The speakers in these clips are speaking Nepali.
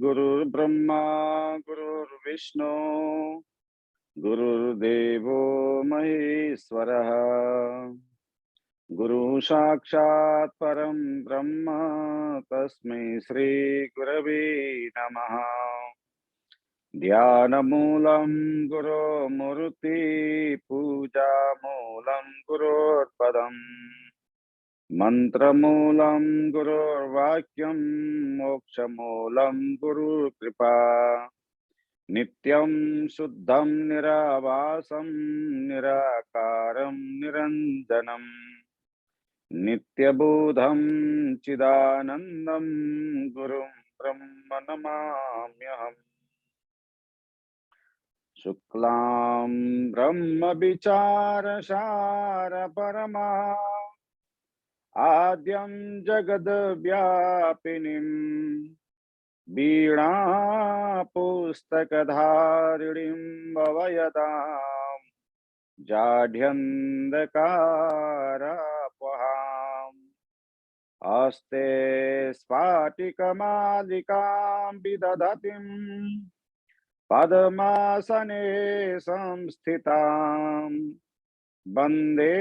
गुरुर्ब्रह्मा गुरुर्विष्णु गुरुर्देवो महेश्वरः गुरु साक्षात् परं ब्रह्म तस्मै श्री गुरवे नमः। ध्यानमूलं गुरोर्मूर्ति पूजामूलं गुरोर्पदम् मंत्रमूलं गुरुर्वाक्यं मोक्षमूलं गुरुकृपा नित्यं शुद्धं निरावासं निराकारं निरञ्जनं नित्यबोधं चिदानन्दं गुरुं ब्रह्म नमाम्यहम्। शुक्लां ब्रह्मविचारसारपरमा आद्यं जगद्व्यापिनीं वीणापुस्तकधारिणीं भवयतां जाढ्यन्धकारापहाम् हस्ते स्फाटिकमालिकां विदधतीं पद्मासने संस्थितां वन्दे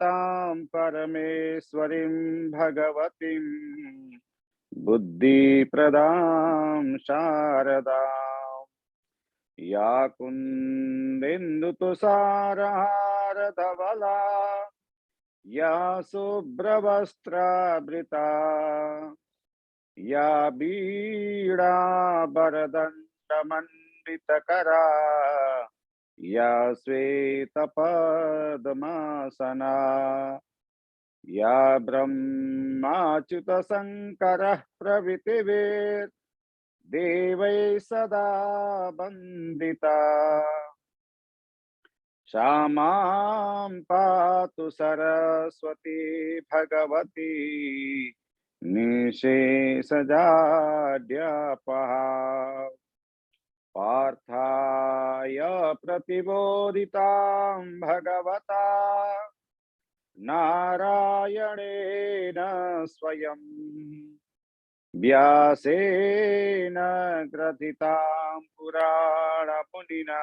तां परमेश्वरीं भगवतीं बुद्धिप्रदां शारदां या कुन्देन्दुतुषारहारधवला या शुभ्रवस्त्रावृता या वीणावरदण्डमण्डितकरा या श्वेतपद्मासना या ब्रह्माच्युतशङ्करः प्रभृतिभिर्देवैः सदा वन्दिता सा मां पातु सरस्वती भगवती निःशेषजाड्यापहा पार्थाय प्रतिबोधितां भगवता नारायणेन स्वयं व्यासेन ग्रथितां पुराणमुनिना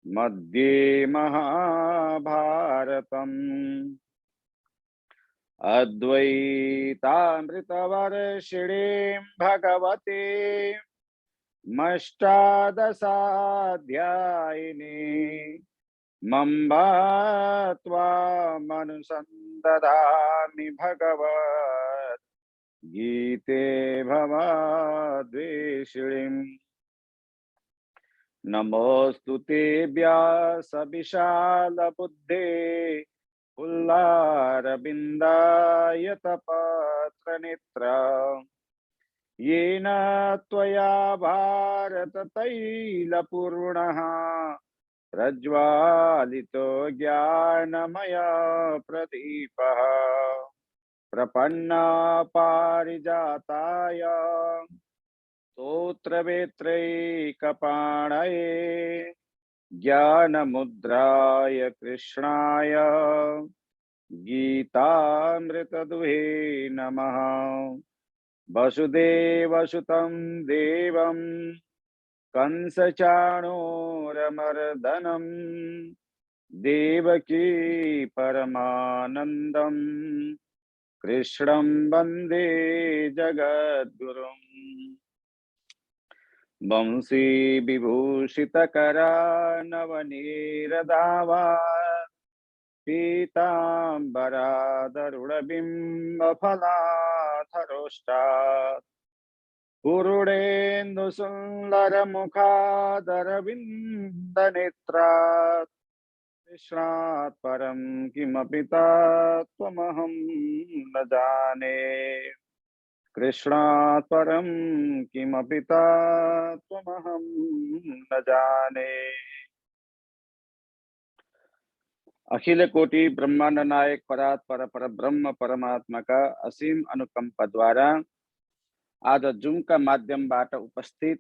मध्ये महाभारतम् अद्वैतामृतवर्षिणीं भगवती मष्टादशाध्यायिनी मम्ब त्वामनुसन्दधामि भगवत् गीते भवद्वेषिणीम्। नमोऽस्तु ते व्यासविशालबुद्धे फुल्लारविन्दायतपत्रनेत्र येन त्वया भारततैलपूर्णः प्रज्वालितो ज्ञानमय प्रदीपः प्रपन्ना पारिजाताय स्तोत्रवेत्रैकपाणये ज्ञानमुद्राय कृष्णाय गीतामृतदुहे नमः। वसुदेवसुतं देवं कंसचाणूरमर्दनं देवकी परमानन्दं कृष्णं वन्दे जगद्गुरुम्। वंशी विभूषितकरानवनीरदावा पीताम्बरादरुणबिम्बफलाधरोष्टात् पूर्णेन्दुसुन्दरमुखादरविन्दनेत्रात् कृष्णात् परं किमपि तत्त्वमहं न जाने कृष्णात् परं किमपि तत्त्वमहं न जाने। अखिल कोटि ब्रह्मांड नायक परात्पर पर ब्रह्म परमात्मा का असीम अनुकंपा द्वारा आज जूम का माध्यमबाट उपस्थित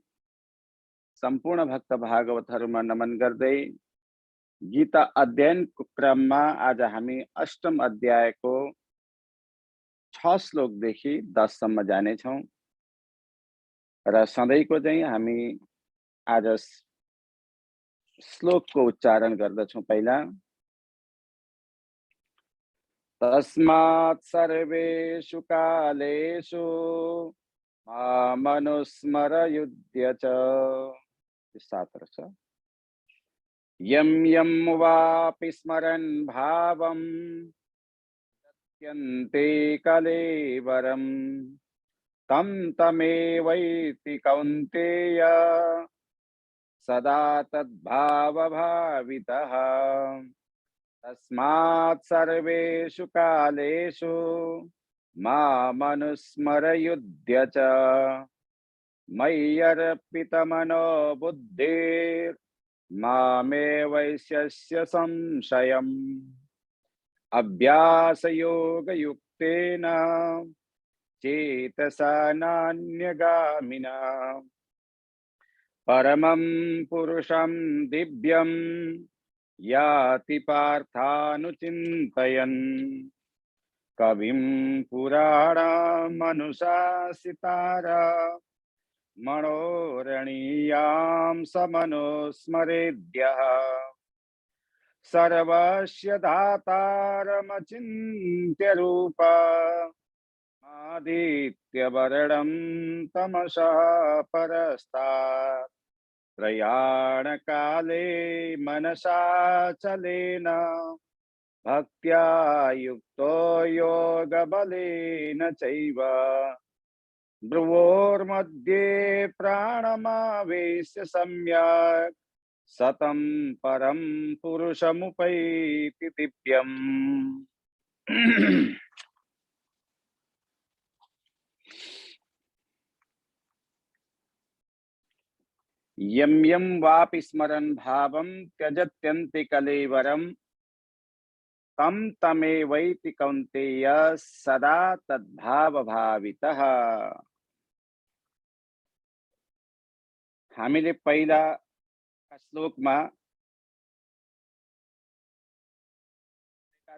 संपूर्ण भक्त भागवतहरुमा नमन गर्दै गीता अध्ययनको क्रममा आज हामी अष्टम अध्यायको 6 श्लोकदेखि 10 सम्म जानेछौं। र सधैँको चाहिँ हामी आज श्लोकको उच्चारण गर्दछौँ। पहिला तस्मात् सर्वेषु कालेषु मामनुस्मरयुध्य च। सात्र छ। यं यं वापि स्मरन् भावं त्यन्ते कलेवरं तं तमेवैति कौन्तेय सदा तद्भावभावितः। तस्मात् सर्वेषु कालेषु मामनुस्मरयुध्य च। मय्यर्पितमनो बुद्धिर्मामेवैष्यस्य संशयम्। अभ्यासयोगयुक्तेन चेतसा नान्यगामिना परमं पुरुषं दिव्यं याति पार्थानुचिन्तयन्। कविं पुराणामनुशासितारा मनोरणीयां समनुस्मरेद्यः। सर्वस्य दातारमचिन्त्य रूपा आदित्यवर्णं तमसः परस्तात्। प्रयाणकाले मनसाचलेन भक्त्या युक्तो योगबलेन चैव भ्रुवोर्मध्ये प्राणमावेश्य सम्यक् सतं परं पुरुषमुपैति दिव्यम्। यं यं वापि स्मरन् भावं त्यजत्यन्ति कलेवरं तं तमेवैति कौन्तेय सदा तद्भावभावितः। हामीले पहिला श्लोकमा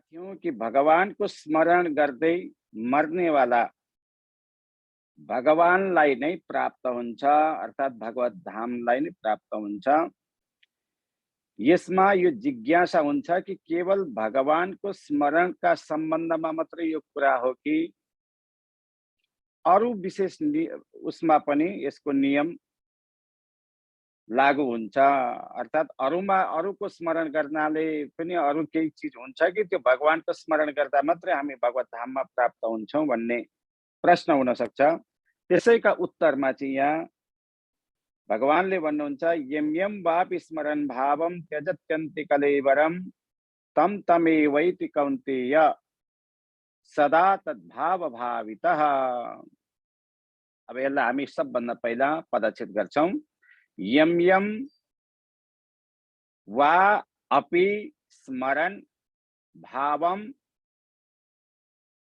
थियौं कि भगवानको स्मरण गर्दै मर्नेवाला भगवानलाई नै प्राप्त हुन्छ, अर्थात् भगवत धामलाई नै प्राप्त हुन्छ। यसमा यो जिज्ञासा हुन्छ कि केवल भगवानको स्मरणका सम्बन्धमा मात्रै यो कुरा हो कि अरु विशेष उसमा पनि यसको नियम लागू हुन्छ। अर्थात् अरूमा अरूको स्मरण गर्नाले पनि अरू केही चिज हुन्छ कि त्यो भगवानको स्मरण गर्दा मात्रै हामी भगवत धाममा प्राप्त हुन्छौं भन्ने प्रश्न हुन सक्छ। त्यसैका उत्तरमा चाहिँ यहाँ भगवानले भन्नुहुन्छ यं यं वापि स्मरन् भावं त्यजत्यन्ति कलेवरं तं तमेवैति कौन्तेय सदा तद्भावभावितः। अब यसलाई हामी सबभन्दा पहिला पदच्छेद गर्छौं। यं यं वा अपि स्मरन् भावं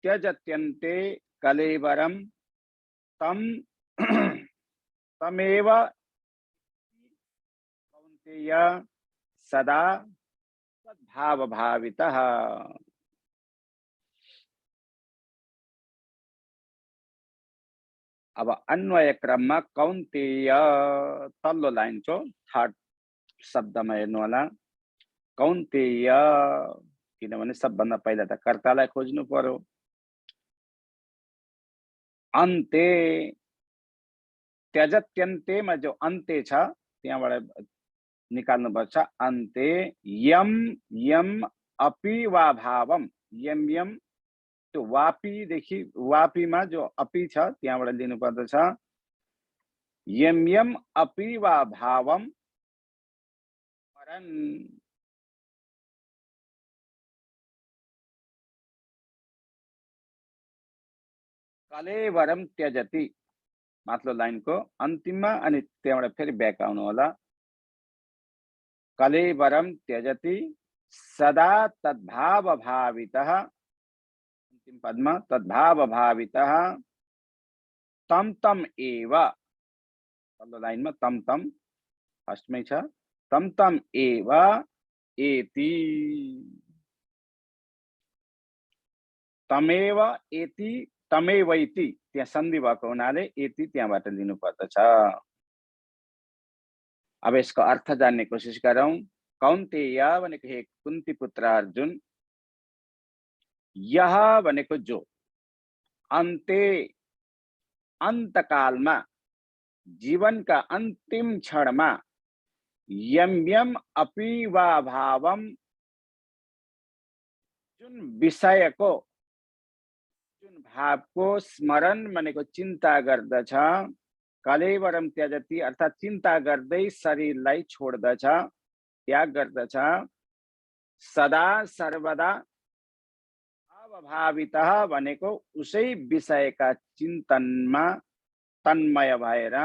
त्यजत्यन्ते कलेवरं तं तमेव कौन्तेय सदा तद्भावभावितः। अब अन्वय क्रममा कौन्तेय तल्लो लाइनको थर्ड शब्दमा हेर्नु होला। कौन्तेय किनभने सबभन्दा पहिला त कर्तालाई खोज्नु पर्यो। अन्ते त्यजत्यन्तेमा जो अन्ते छ त्यहाँबाट निकाल्नुपर्छ। अन्ते यम यम अपि वा भावम, यम यम त्यो वापीदेखि वापीमा जो अपि छ त्यहाँबाट लिनु पर्दछ। यम यम अपि वा भावम स्मरन् कलेवरम त्यजति। माथिल्लो लाइनको अन्तिममा अनि त्यहाँबाट फेरि ब्याक आउनु होला। कलेवरम त्यजति सदा तद्भावभावितः। अंतिम पदमा तद्भावभावितः तम तम एव। तल्लो लाइनमा तम तम फर्स्टमै छ। तम तम एव एति। तमेव एति तमेवैति त्यहाँ सन्धि भएको हुनाले यति त्यहाँबाट लिनु पर्दछ। अब यसको अर्थ जान्ने कोसिस गरौँ। कौन्तेय भनेको हे कुन्ती पुत्र अर्जुन, यह भनेको जो, अन्ते अन्तकालमा जीवनका अन्तिम क्षणमा यम यम अपि वा भावम जुन विषयको जुन भावको स्मरण भनेको चिन्ता गर्दछ, कलेवरम त्यजति अर्थात् चिन्ता गर्दै शरीरलाई छोड्दछ, त्याग गर्दछ, सदा सर्वदा अवभावितः भनेको उसै विषयका चिन्तनमा तन्मय भएर,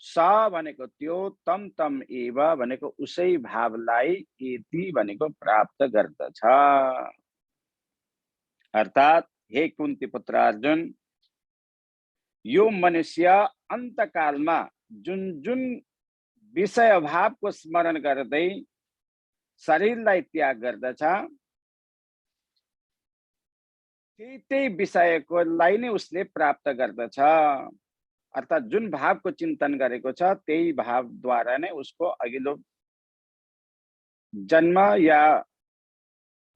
स भनेको त्यो, तम तम एव भनेको उसै भावलाई एति भनेको प्राप्त गर्दछ। अर्थात् हे कुन्ती पुत्र अर्जुन, यो मनुष्य अन्तकालमा जुन जुन विषय भावको स्मरण गर्दै शरीरलाई त्याग गर्दछ, त्यही विषयको लाई नै उसले प्राप्त गर्दछ। अर्थात् जुन भावको चिन्तन गरेको छ त्यही भावद्वारा नै उसको अघिल्लो जन्म या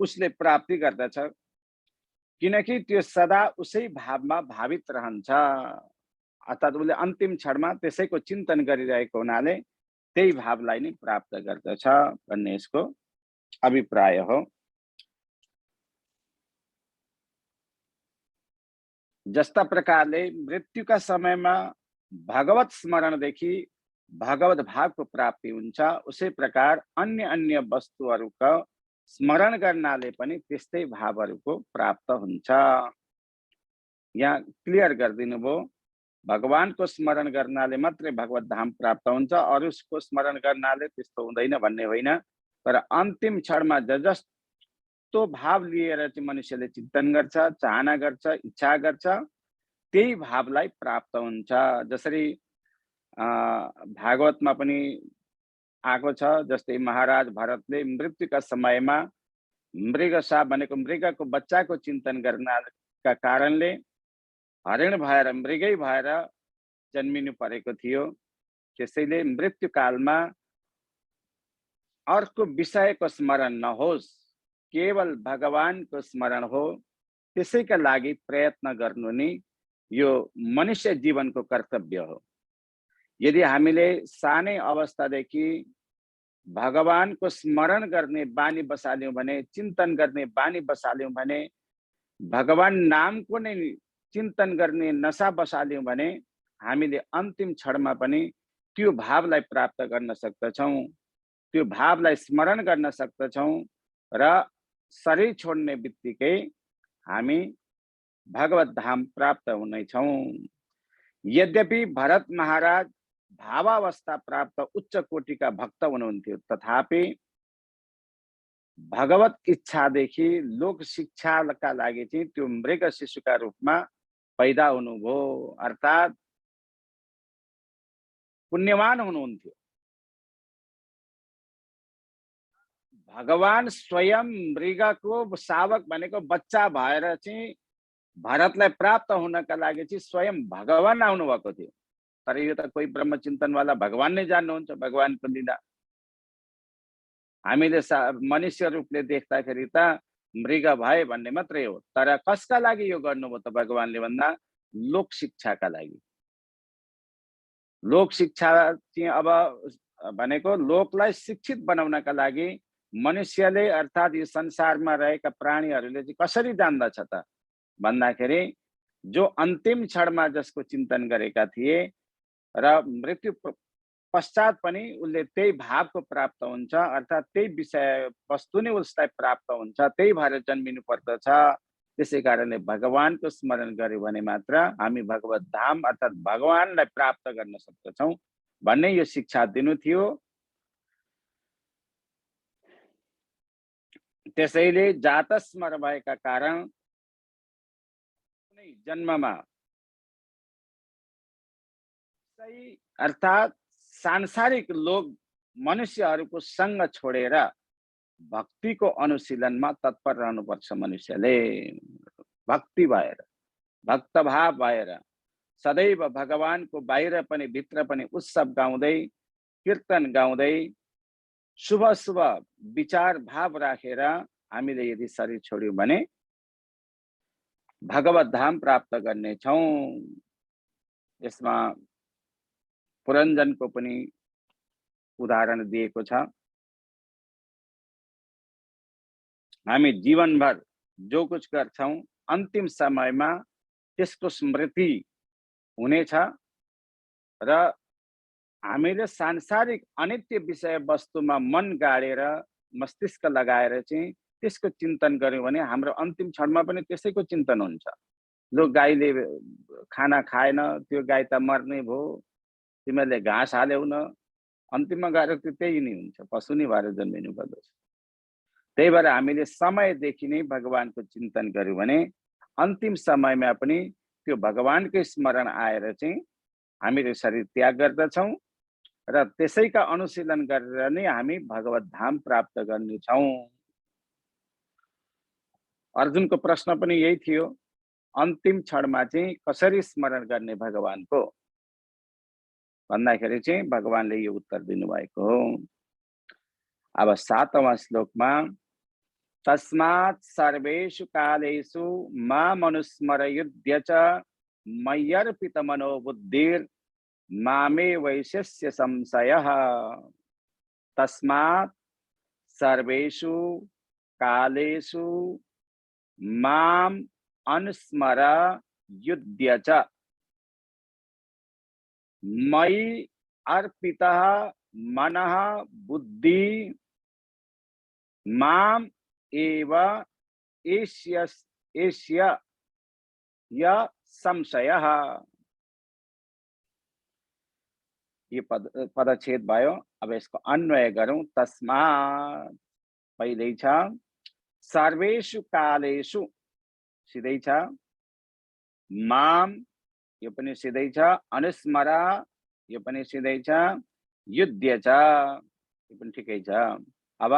उसले प्राप्ति गर्दछ, किनकि त्यो सदा उसै भावमा भावित रहन्छ। अर्थात् उसले अन्तिम क्षणमा त्यसैको चिन्तन गरिरहेको हुनाले त्यही भावलाई नै प्राप्त गर्दछ भन्ने यसको अभिप्राय हो। जस्ता प्रकारले मृत्युका समयमा भगवत स्मरणदेखि भगवत भावको प्राप्ति हुन्छ, उसै प्रकार अन्य अन्य वस्तुहरूको स्मरण गर्नाले पनि त्यस्तै भावहरूको प्राप्त हुन्छ। यहाँ क्लियर गरिदिनु भयो, भगवानको स्मरण गर्नाले मात्रै भगवत धाम प्राप्त हुन्छ, अरूको स्मरण गर्नाले त्यस्तो हुँदैन भन्ने होइन। तर अन्तिम क्षणमा जस्तो भाव लिएर चाहिँ मनुष्यले चिन्तन गर्छ, चाहना गर्छ, इच्छा गर्छ, त्यही भावलाई प्राप्त हुन्छ। जसरी भागवतमा पनि आएको छ, जस्तै महाराज भरतले मृत्युका समयमा मृगसा भनेको मृगको बच्चाको चिन्तन गर्नका कारणले हरिण भएर मृगै भएर जन्मिनु परेको थियो। त्यसैले मृत्युकालमा अर्को विषयको स्मरण नहोस्, केवल भगवानको स्मरण हो, त्यसैका लागि प्रयत्न गर्नु नै यो मनुष्य जीवनको कर्तव्य हो। यदि हामीले सानै अवस्थादेखि भगवानको स्मरण गर्ने बानी बसाल्यौं भने, चिन्तन गर्ने बानी बसाल्यौं भने, भगवान नामको नै चिन्तन गर्ने नशा बसाल्यौं भने हामीले अन्तिम क्षणमा पनि त्यो भावलाई प्राप्त गर्न सक्दछौं, त्यो भावलाई स्मरण गर्न सक्दछौं र शरीर छोड्ने बित्तिकै हामी भगवत धाम प्राप्त हुनेछौं। यद्यपि भरत महाराज भावावस्था प्राप्त उच्च कोटिका भक्त हुनुहुन्थ्यो, तथापि भगवत इच्छादेखि लोक शिक्षाका लागि चाहिँ त्यो मृग शिशुका रूपमा पैदा हुनुभयो। अर्थात् पुण्यवान हुनुहुन्थ्यो। भगवान स्वयं मृगको शावक भनेको बच्चा भएर चाहिँ भरतलाई प्राप्त हुनका लागि चाहिँ स्वयं भगवान आउनु भएको थियो। तर यो त कोही ब्रह्मचिन्तनवाला भगवान नै जान्नुहुन्छ भगवानको लीला। हामीले मनुष्य रूपले देख्दाखेरि त मृग भए भन्ने मात्रै हो, तर कसका लागि यो गर्नुभयो त भगवानले भन्दा लोक शिक्षाका लागि। लोक शिक्षा चाहिँ अब भनेको लोकलाई शिक्षित बनाउनका लागि मनुष्यले अर्थात् यो संसारमा रहेका प्राणीहरूले चाहिँ कसरी जान्दछ त भन्दाखेरि जो अन्तिम क्षणमा जसको चिन्तन गरेका थिए र मृत्यु पश्चात पनि उसले त्यही भावको प्राप्त हुन्छ, अर्थात् त्यही विषय वस्तु नै उसलाई प्राप्त हुन्छ, त्यही भएर जन्मिनु पर्दछ। त्यसै कारणले भगवानको स्मरण गर्यो भने मात्र हामी भगवत धाम अर्थात् भगवानलाई प्राप्त गर्न सक्दछौं भन्ने यो शिक्षा दिनु थियो। त्यसैले जातस्मर भएका कारण कुनै जन्ममा अर्थात् सांसारिक लोक मनुष्यहरूको संग छोडेर भक्तिको अनुशीलनमा तत्पर रहनुपर्छ। मनुष्यले भक्ति भएर भक्तभाव भएर सदैव भगवानको बाहिर पनि भित्र पनि उत्सव गाउँदै कीर्तन गाउँदै शुभ शुभ विचार भाव राखेर हामीले यदि शरीर छोड्यौं भने भगवत धाम प्राप्त गर्नेछौं। यसमा पुरञ्जनको पनि उदाहरण दिएको छ। हामी जीवनभर जो कुछ गर्छौं अन्तिम समयमा त्यसको स्मृति हुनेछ र हामीले सांसारिक अनित्य विषय वस्तुमा मन गाडेर मस्तिष्क लगाएर चाहिँ त्यसको चिन्तन गर्यौं भने हाम्रो अन्तिम क्षणमा पनि त्यसैको चिन्तन हुन्छ। लो गाईले खाना खाएन, त्यो गाई त मर्ने भयो, तिमीहरूले घाँस हाल्यौ न, अन्तिममा गएर त्यही नै हुन्छ, पशु नै भएर जन्मिनु पर्दछ। त्यही भएर हामीले समयदेखि नै भगवानको चिन्तन गर्यौं भने अन्तिम समयमा पनि त्यो भगवानकै स्मरण आएर चाहिँ हामीले शरीर त्याग गर्दछौं र त्यसैका अनुशीलन गरेर नै हामी भगवत धाम प्राप्त गर्नेछौं। अर्जुनको प्रश्न पनि यही थियो, अन्तिम क्षणमा चाहिँ कसरी स्मरण गर्ने भगवानको भन्दाखेरि चाहिँ भगवानले यो उत्तर दिनुभएको हो। अब 7वां श्लोकमा तस्मात् सर्वेषु कालेषु मामनुस्मरयुध्य च मय्यर्पितमनो बुद्धिर् मामे वैशस्य संशयः। तस्मात् सर्वेषु कालेषु माम अनुस्मर युध्य च मयि अर्पितः मनः बुद्धि माम एव एष्य य संशयः। ये पदच्छेद भयो। अब यसको अन्वय गरौं। तस्मात् पहिल्यै छ, सर्वेषु कालेषु सिधै छ, माम यो पनि सिधै छ, अनुस्मर यो पनि सिधै छ, युध्य च यो पनि ठिकै छ। अब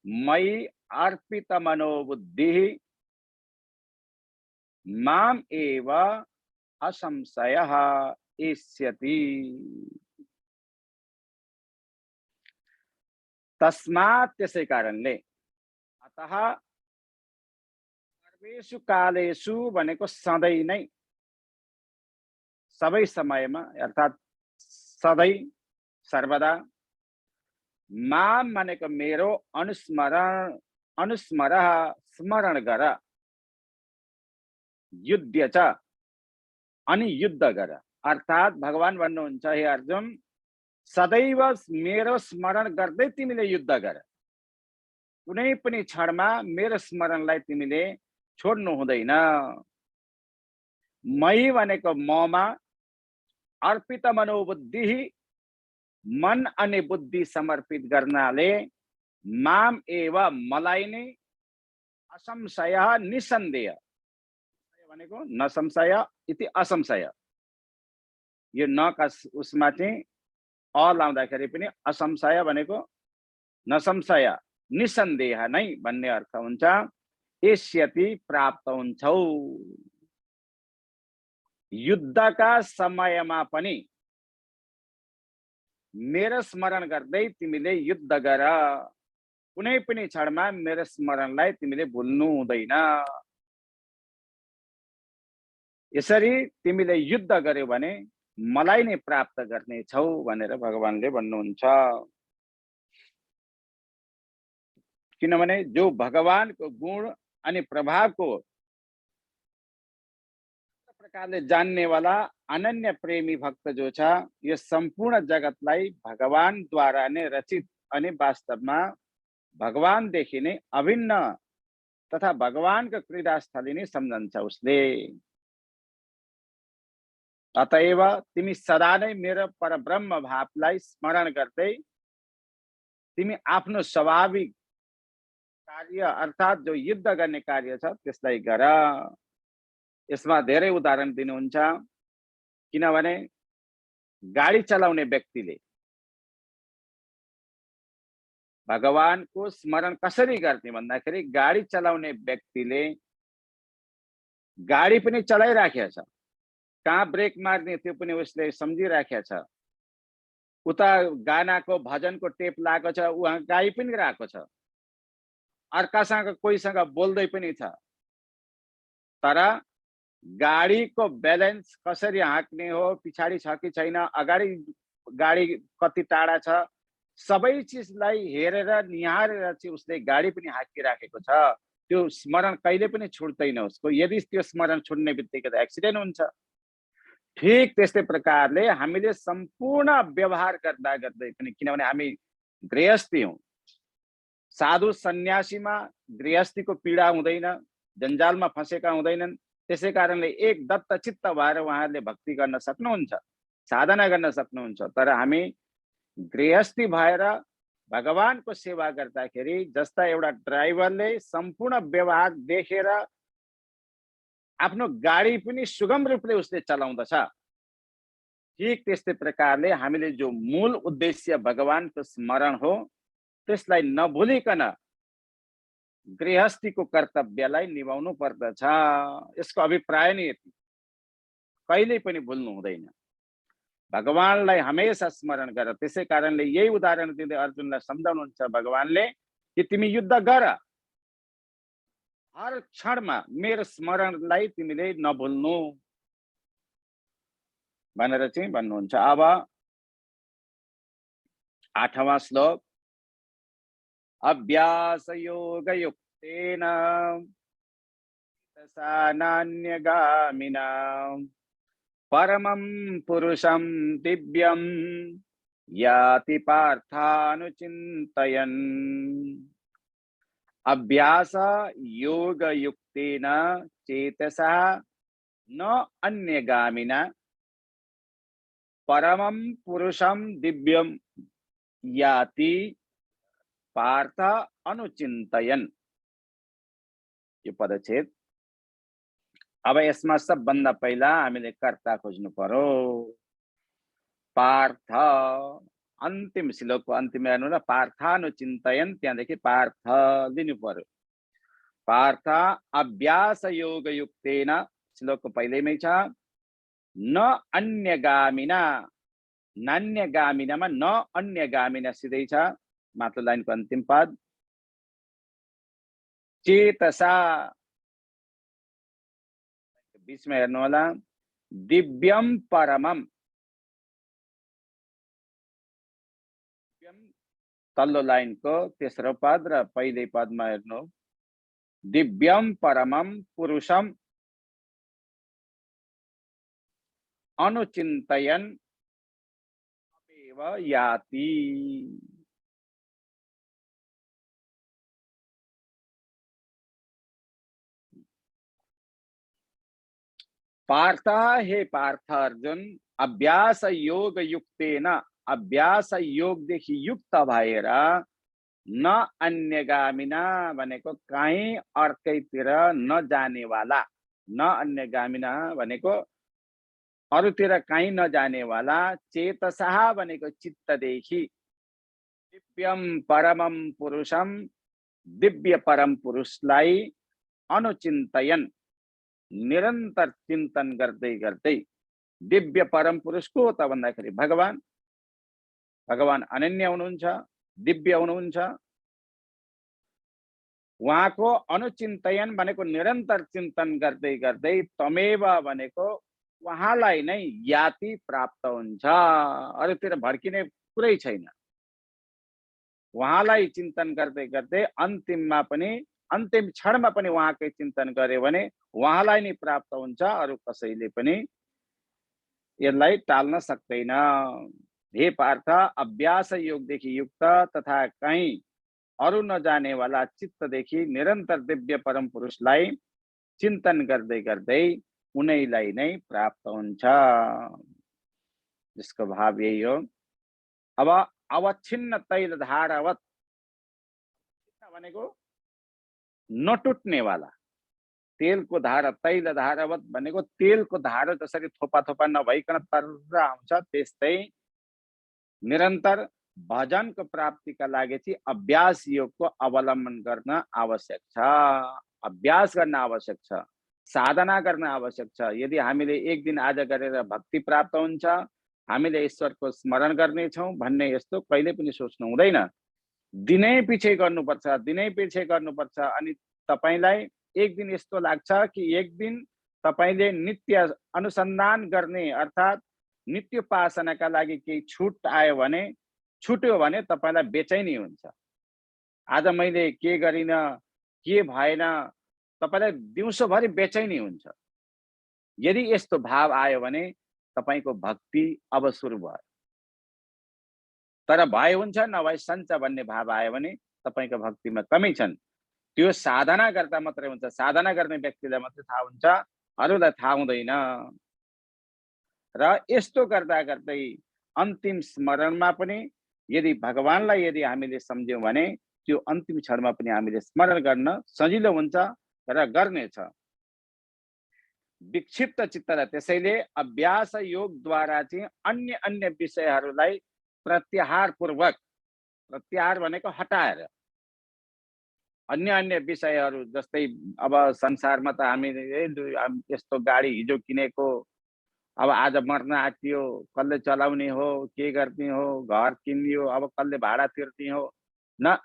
मयि अर्पित मनोबुद्धि माम एव असंशयः एष्यति। तस्मात् त्यसै कारणले, अतः सर्वेषु कालेषु भनेको सधैं नै, सबै समयमा अर्थात् सधैं सर्वदा, माम भनेको मेरो अनुस्मर स्मरण गर, युध्य च अनि युद्ध गर। अर्थात् भगवान भन्नुहुन्छ, हे अर्जुन सदैव मेरो स्मरण गर्दै तिमीले युद्ध गर। कुनै पनि क्षणमा मेरो स्मरणलाई तिमीले छोड्नु हुँदैन। मयि भनेको ममा, अर्पित मनोबुद्धि मन अनि बुद्धि समर्पित गर्नाले, माम एव मलाई नै, असंशय निसन्देह भनेको न संशय इति असंशय, यो न का उसमा चाहिँ अ लाउँदाखेरि पनि असंशय भनेको नसंशय निसन्देह नै भन्ने अर्थ हुन्छ। एष्यति प्राप्त हुन्छौ। युद्धका समयमा पनि मेरो स्मरण गर्दै तिमीले युद्ध गर। कुनै पनि क्षणमा मेरो स्मरणलाई तिमीले भुल्नु हुँदैन। यसरी तिमीले युद्ध गर्यौ भने मलाई नै प्राप्त गर्नेछौ भनेर भगवानले भन्नुहुन्छ। किनभने जो भगवानको गुण अनि प्रभावको प्रकारले जान्ने वाला अनन्य प्रेमी भक्त जो छ, यो सम्पूर्ण जगतलाई भगवानद्वारा नै रचित अनि वास्तवमा भगवानदेखि नै अभिन्न तथा भगवानको क्रीडास्थली नै सम्झन्छ उसले। अतएव तिमी सदा नै मेरो परब्रह्म भावलाई स्मरण गर्दै तिमी आफ्नो स्वाभाविक कार्य अर्थात् जो युद्ध गर्ने कार्य छ त्यसलाई गर। यसमा धेरै उदाहरण दिनुहुन्छ। किनभने गाडी चलाउने व्यक्तिले भगवानको स्मरण कसरी गर्ने भन्दाखेरि, गाडी चलाउने व्यक्तिले गाडी पनि चलाइराखेको छ, कहाँ ब्रेक मार्ने त्यो पनि उसले सम्झिराखेको छ, उता गानाको भजनको टेप लागेको छ, उहाँ गाई पनि रहेको छ, अर्कासँग कोहीसँग बोल्दै पनि छ, तर गाडीको ब्यालेन्स कसरी हाँक्ने हो, पछाडि छ कि छैन, अगाडि गाडी कति टाढा छ, सबै चिजलाई हेरेर निहारेर चाहिँ उसले गाडी पनि हाँकिराखेको छ। त्यो स्मरण कहिले पनि छुट्दैन उसको। यदि त्यो स्मरण छुट्ने बित्तिकै त एक्सिडेन्ट हुन्छ। ठीक त्यस्तै प्रकारले हामीले सम्पूर्ण व्यवहार गर्दा गर्दै पनि, किनभने हामी गृहस्थी हौं, साधु सन्यासीमा गृहस्थीको पीडा हुँदैन, जन्जालमा फँसेका हुँदैनन्। त्यसै कारणले एक दत्तचित्त भएर उहाँहरूले भक्ति गर्न सक्नुहुन्छ, साधना गर्न सक्नुहुन्छ। तर हामी गृहस्थी भएर भगवानको सेवा गर्दाखेरि जस्ता एउटा ड्राइभरले सम्पूर्ण व्यवहार देखेर आफ्नो गाडी पनि सुगम रूपले उसले चलाउँदछ, ठीक त्यस्तै प्रकारले हामीले जो मूल उद्देश्य भगवानको स्मरण हो त्यसलाई नभुलिकन गृहस्थीको कर्तव्यलाई निभाउनु पर्दछ। यसको अभिप्राय नै यति, कहिल्यै पनि भुल्नु हुँदैन। भगवानलाई हमेशा स्मरण गर। त्यसै कारणले यही उदाहरण दिँदै अर्जुनलाई सम्झाउनुहुन्छ भगवानले कि तिमी युद्ध गर, हर क्षणमा मेरो स्मरणलाई तिमीले नभुल्नु भनेर चाहिँ भन्नुहुन्छ। अब 8वां श्लोक, अभ्यास योग युक्तेन नान्यगामिना परमं पुरुषं दिव्यं याति पार्थानुचिन्तयन्। अभ्यास योग युक्तेन चेतसा न अन्यगामिना परमं पुरुषं दिव्यं याति पार्थ अनुचिन्तयन्। यो पदच्छेद। अब यसमा सबभन्दा पहिला हामीले कर्ता खोज्नु पर्यो। पार्थ, अन्तिम श्लोकको अन्तिम हेर्नु न, पार्थानुचिन्तयन्, त्यहाँदेखि पार्थ लिनु पर्यो। पार्थ अभ्यास योग युक्तेन, श्लोकको पहिलेमै छ, न अन्यगामिना, नान्यगामिनामा न अन्यगामिना सिधै छ, माथिल्लो लाइनको अन्तिम पद। चेतसा, बीचमा हेर्नु होला, दिव्यम परमम, तल्लो लाइनको तेस्रो पद र पहिलो पदमा हेर्नु, दिव्यम परमम पुरुषम अनुचिन्तयन् एव याति। पार्थ, हे पार्थ अर्जुन, अभ्यास योग युक्तेन, अभ्यास योगदेखि युक्त भएर, न अन्यगामिना भनेको कहीँ अर्कैतिर नजानेवाला, न अन्यगामिना भनेको अरूतिर कहीँ नजानेवाला, चेतसा भनेको चित्तदेखि, दिव्यम परमम पुरुषम, दिव्य परम पुरुषलाई अनुचिन्तयन्, निरन्तर चिन्तन गर्दै गर्दै। दिव्य परम पुरुष को त भन्दाखेरि भगवान, भगवान अनन्य हुनुहुन्छ, दिव्य हुनुहुन्छ। उहाँको अनुचिन्तयन भनेको निरन्तर चिन्तन गर्दै गर्दै, तमेव भनेको उहाँलाई नै याति प्राप्त हुन्छ, अरूतिर भड्किने कुरै छैन। उहाँलाई चिन्तन गर्दै गर्दै अन्तिममा पनि, अन्तिम क्षणमा पनि उहाँकै चिन्तन गर्यो भने उहाँलाई नै प्राप्त हुन्छ, अरू कसैले पनि यसलाई टाल्न सक्दैन। हे पार्थ, अभ्यास योगदेखि युक्त तथा कहीँ अरू नजानेवाला चित्तदेखि निरन्तर दिव्य परम पुरुषलाई चिन्तन गर्दै गर्दै उनैलाई नै प्राप्त हुन्छ। जिसको भाव यही हो। अब अवच्छिन्न तैल धारावत भनेको नटुट्नेवाला, तेलको धारा, तैल धारावत भनेको तेलको धारा जसरी थोपा थोपा नभइकन तर्र आउँछ, त्यस्तै निरन्तर भजनको प्राप्तिका लागि चाहिँ अभ्यास योगको अवलम्बन गर्न आवश्यक छ, अभ्यास गर्न आवश्यक छ। साधना गर्न आवश्यक छ। यदि हामीले एक दिन आज गरेर भक्ति प्राप्त हुन्छ, हामीले ईश्वरको स्मरण गर्नेछौँ भन्ने यस्तो कहिले पनि सोच्नु हुँदैन। दिनै पछि गर्नुपर्छ, दिनै पछि गर्नुपर्छ। अनि तपाईलाई एक दिन यस्तो लाग्छ कि एक दिन तपाईले नित्य अनुसन्धान गर्ने अर्थात् नित्य उपासनाका लागि केही छुट आयो भने, छुट्यो भने तपाईलाई बेचैनी हुन्छ। आज मैले के गरिन, के भएन, तपाईलाई दिउँसोभरि बेचैनी हुन्छ। यदि यस्तो भाव आयो भने तपाईको भक्ति अब सुरु भयो। तर भए हुन्छ नभए सन्छ भन्ने भाव आयो भने तपाईको भक्तिमा कमी छन्। त्यो साधना गर्दा मात्रै हुन्छ। साधना गर्ने व्यक्तिलाई मात्रै थाहा हुन्छ, अरूलाई थाहा हुँदैन। र यस्तो गर्दा गर्दै अन्तिम स्मरणमा पनि यदि भगवानलाई यदि हामीले सम्झ्यौं भने त्यो अन्तिम क्षणमा पनि हामीले स्मरण गर्न सजिलो हुन्छ र गर्नेछ। विक्षिप्त चित्तलाई त्यसैले अभ्यास योगद्वारा चाहिँ अन्य अन्य विषयहरूलाई प्रत्याहार पूर्वक, प्रत्याहार भनेको हटाएर, अन्य अन्य विषयहरू जस्तै अब संसारमा त हामीले यस्तो गाडी हिजो किनेको, अब आज मर्न आँटियो, कसले चलाउने हो, के गर्ने हो, घर किनियो, अब कसले भाडा तिर्ने हो, न,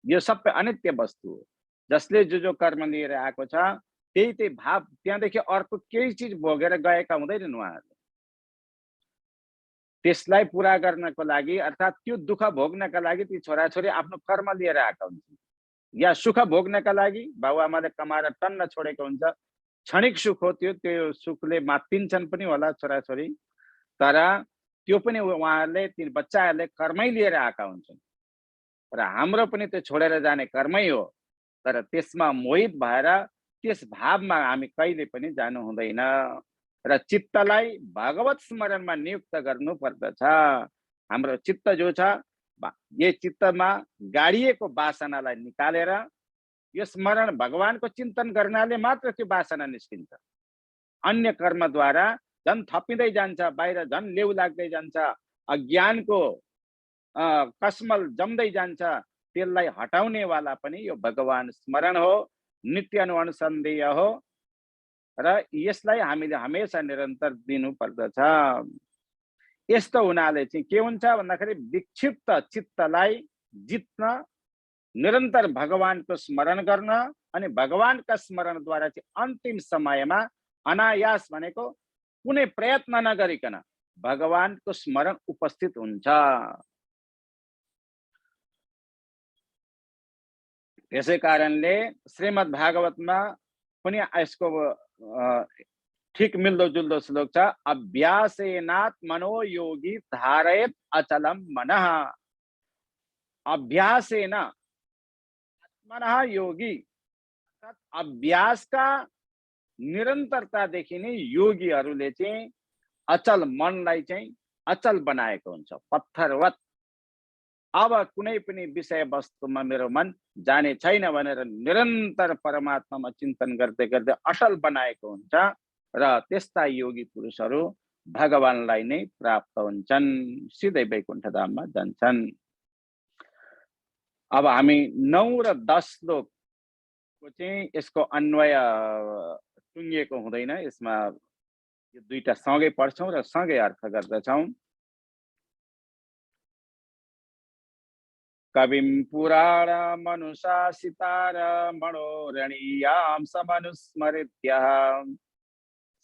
यो सबै अनित्य वस्तु हो। जसले जो कर्म लिएर आएको छ त्यही त्यही भाव, त्यहाँदेखि अर्को केही चिज भोगेर गएका हुँदैनन् उहाँहरूले। त्यसलाई पूरा गर्नको लागि अर्थात् त्यो दुःख भोग्नका लागि ती छोराछोरी आफ्नो कर्म लिएर आएका हुन्छन्, या सुख भोग्नका लागि बाबुआमाले कमाएर टन्न छोडेको हुन्छ। क्षणिक सुख हो त्यो, त्यो सुखले मात्तिन्छन् पनि होला छोराछोरी, तर त्यो पनि उहाँहरूले, ती बच्चाहरूले कर्मै लिएर आएका हुन्छन्। र हाम्रो पनि त्यो छोडेर जाने कर्मै हो। तर त्यसमा मोहित भएर त्यस भावमा हामी कहिले पनि जानु हुँदैन र चित्तलाई भगवत स्मरणमा नियुक्त गर्नु पर्दछ। हाम्रो चित्त जो छ, यो चित्तमा गाडिएको वासनालाई निकालेर यो स्मरण भगवानको चिन्तन गर्नाले मात्र त्यो वासना निस्किन्छ। अन्य कर्मद्वारा झन् थपिँदै जान्छ, बाहिर झन् लेउ लाग्दै जान्छ, अज्ञानको कसमल जम्दै जान्छ। त्यसलाई हटाउने वाला पनि यो भगवान स्मरण हो, नित्य अनुसन्धेय हो र यसलाई हामीले हमेशा निरन्तर दिनु पर्दछ। यस्तो हुनाले चाहिँ के हुन्छ भन्दाखेरि विक्षिप्त चित्तलाई जित्न, निरन्तर भगवानको स्मरण गर्न, अनि भगवानका स्मरणद्वारा चाहिँ अन्तिम समयमा अनायास भनेको कुनै प्रयत्न नगरिकन भगवानको स्मरण उपस्थित हुन्छ। त्यसै कारणले श्रीमद् भागवतमा पनि यसको ठिक मिल्दो जुल्दो श्लोक छ, अभ्यासेनात्मनो योगी धारयेत अचलम मनः। अभ्यासेन आत्मनः योगी, अभ्यासका निरन्तरतादेखि नै योगीहरूले चाहिँ अचल मनलाई चाहिँ अचल बनाएको हुन्छ, पत्थरवत। अब कुनै पनि विषय वस्तुमा मेरो मन जाने छैन भनेर निरन्तर परमात्मामा चिन्तन गर्दै गर्दै अटल बनाएको हुन्छ र त्यस्ता योगी पुरुषहरू भगवानलाई नै प्राप्त हुन्छन्, सिधै वैकुण्ठ धाममा जान्छन्। अब हामी 9 र 10 श्लोकको चाहिँ यसको अन्वय टुङ्गिएको हुँदैन, यसमा यो दुईटा सँगै पढ्छौं र सँगै अर्थ गर्दछौं। कविं पुराण मनुशासितार मनोरणीयां समनुस्मृत्य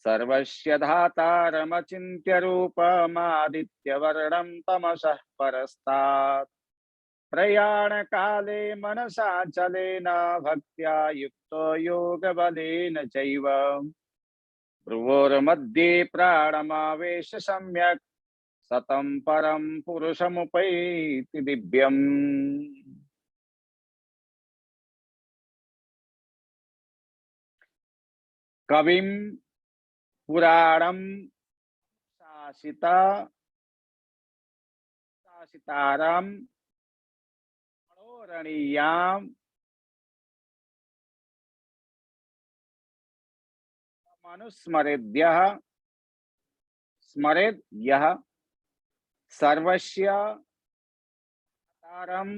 सर्वस्य धातारमचिन्त्य रूपमादित्यवर्णं तमसः परस्तात् प्रयाणकाले मनसा चलेन भक्त्या युक्तो योगबलेन चैव भ्रुवोर्मध्ये प्राणमावेश सम्यक् सतं परं पुरुषमुपैति दिव्यम्। कविं पुराणं शासितारं मनोरणीयां मनुस्मरेद्यः स्मरेद् यः सर्वस्य तारम्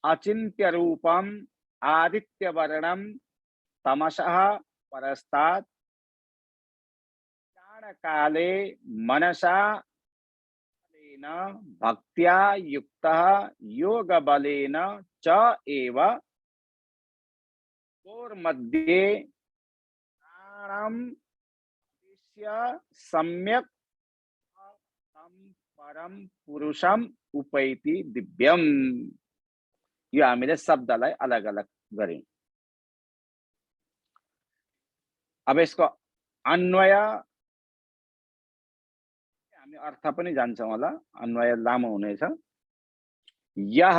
अचिन्त्य रूपम् आदित्यवर्णं तमसः परस्तात् काले मनसा बलेन भक्त्या युक्तः योग बलेन च एव गोर्मध्ये प्राणम सम्यक तं परम पुरुषम उपैति दिव्यम। यो हामीले शब्दलाई अलग अलग गऱ्यौं। अब यसको अन्वय हामी अर्थ पनि जान्छौं होला, अन्वय लामो हुनेछ। यह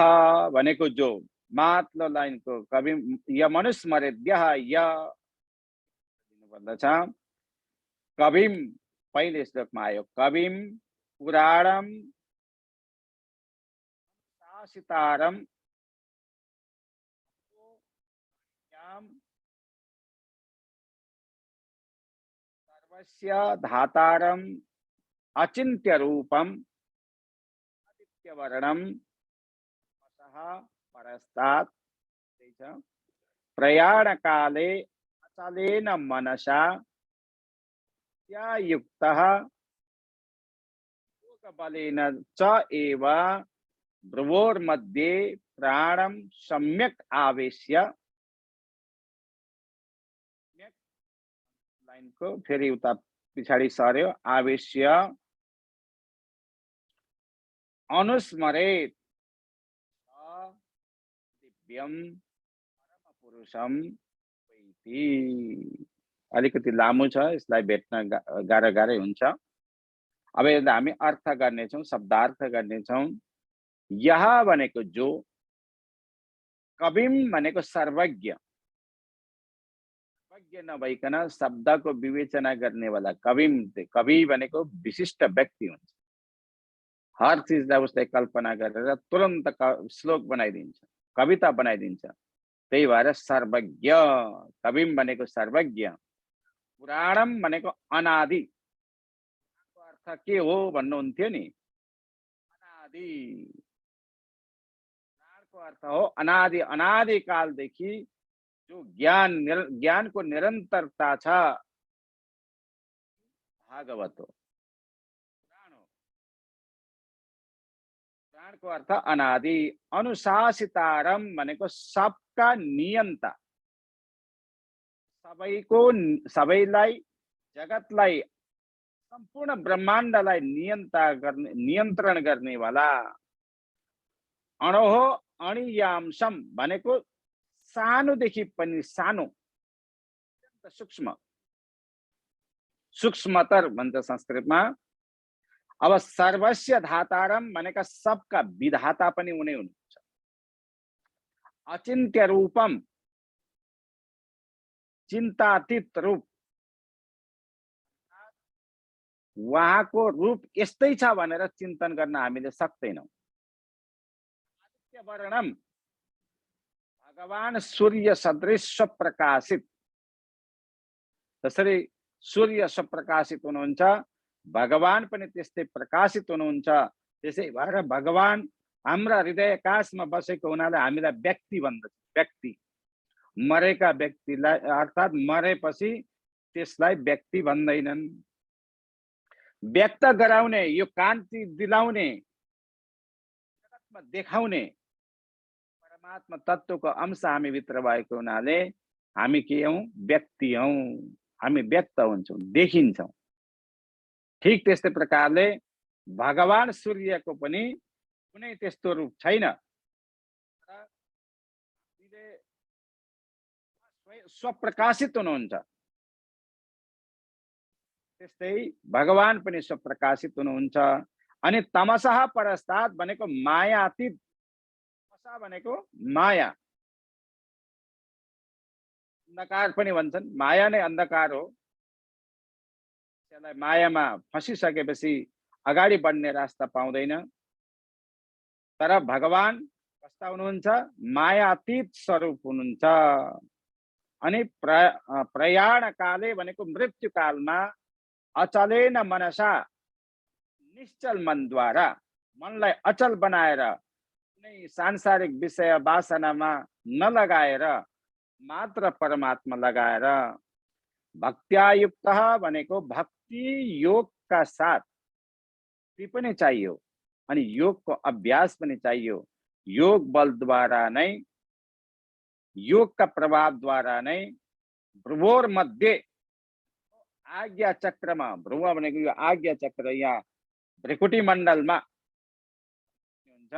भनेको जो माथिल्लो लाइनको कवि य मनुस्मरेद्यः य भन्नुपर्दछ। कविम पहिले श्लोकमा आयो, कविम पुराणम शासितारम सर्वस्य धातारम अचिन्त्य रूपम आदित्य वर्णम परस्तात् प्रयाण काले अचलेन मनसा युक्तः योग बलेन च एव भ्रुवोर्मध्ये प्राणम सम्यक आवेश्य। लाइन को फेरि उता पिछाडी सर्यो, आवेश्य अनुस्मरेत दिव्यम परम पुरुषम उपैति। अलिकति लामो छ, यसलाई भेट्न गाह्रै हुन्छ। अब यसलाई हामी अर्थ गर्नेछौं, शब्दार्थ गर्नेछौं। यह भनेको जो, कविम भनेको सर्वज्ञ, सर्वज्ञ नभइकन शब्दको विवेचना गर्नेवाला कविम। कवि भनेको विशिष्ट व्यक्ति हुन्छ, हर चीजलाई उसले कल्पना गरेर तुरन्त श्लोक बनाइदिन्छ, कविता बनाइदिन्छ। त्यही भएर सर्वज्ञ, कविम भनेको सर्वज्ञ। पुराणम भनेको अनादि, अर्थ के हो भन्नुहुन्थ्यो नि, अनादि। पुराणको अर्थ हो अनादि, अनादि कालदेखि जो ज्ञानको निरन्तरता छ, भागवत हो। पुराण को अर्थ अनादि। अनुशासितारम भनेको सबका नियन्ता, सबैलाई, जगतलाई, सम्पूर्ण ब्रह्माण्डलाई नियन्त्रण गर्ने वाला। अणोहो अणियामसम भनेको सानोदेखि पनि सानो, सूक्ष्म, सूक्ष्मतर भन्छ संस्कृतमा। अब सर्वस्य धातारम भनेका सबका विधाता पनि उनी हुनुहुन्छ। अचिन्त्य रूपम, चिन्तातीत रूप, उहाँको रूप यस्तै छ भनेर चिन्तन गर्न हामीले सक्दैनौं। आदित्य वर्णम, भगवान सूर्य सदृश प्रकाशित, जसरी सूर्य प्रकाशित हुनुहुन्छ, भगवान पनि त्यस्तै प्रकाशित हुनुहुन्छ। त्यसै भएर भगवान हाम्रा हृदयकाशमा बसेको हुनाले हामीलाई व्यक्ति भन्दछ। व्यक्ति, मरेका व्यक्तिलाई, अर्थात् मरेपछि त्यसलाई व्यक्ति भन्दैनन्। व्यक्त गराउने, यो कान्ति दिलाउने, जगतमा देखाउने परमात्मा तत्त्वको अंश हामी भित्र भएको हुनाले हामी के हौं? व्यक्ति हौं। हामी व्यक्त हुन्छौं, देखिन्छौं। ठीक त्यस्तै प्रकारले भगवान सूर्यको पनि कुनै त्यस्तो रूप छैन, स्वप्रकाशित हुनुहुन्छ। त्यस्तै भगवान पनि स्वप्रकाशित हुनुहुन्छ। अनि तमसः परस्तात् भनेको मायातीत, तमसा भनेको माया, अन्धकार पनि भन्छन्। माया नै अन्धकार हो। त्यसलाई मायामा फसिसकेपछि अगाडि बढ्ने रास्ता पाउँदैन। तर भगवान कस्ता हुनुहुन्छ? मायातीत स्वरूप हुनुहुन्छ। अनि प्रयाण काले भनेको मृत्यु कालमा अचलेन मनसा, निश्चल मनद्वारा, मनलाई अचल बनाएर कुनै सांसारिक विषय वासनामा नलगाएर मात्र परमात्मा लगाएर भक्त्यायुक्तः भनेको भक्ति योगका साथ ती पनि चाहियो अनि योगको अभ्यास पनि चाहियो। योग बलद्वारा नै, योगका प्रभावद्वारा नै भ्रुवोर मध्ये आज्ञा चक्रमा, भ्रुव भनेको यो आज्ञा चक्र यहाँ भ्रिकुटी मण्डलमा हुन्छ।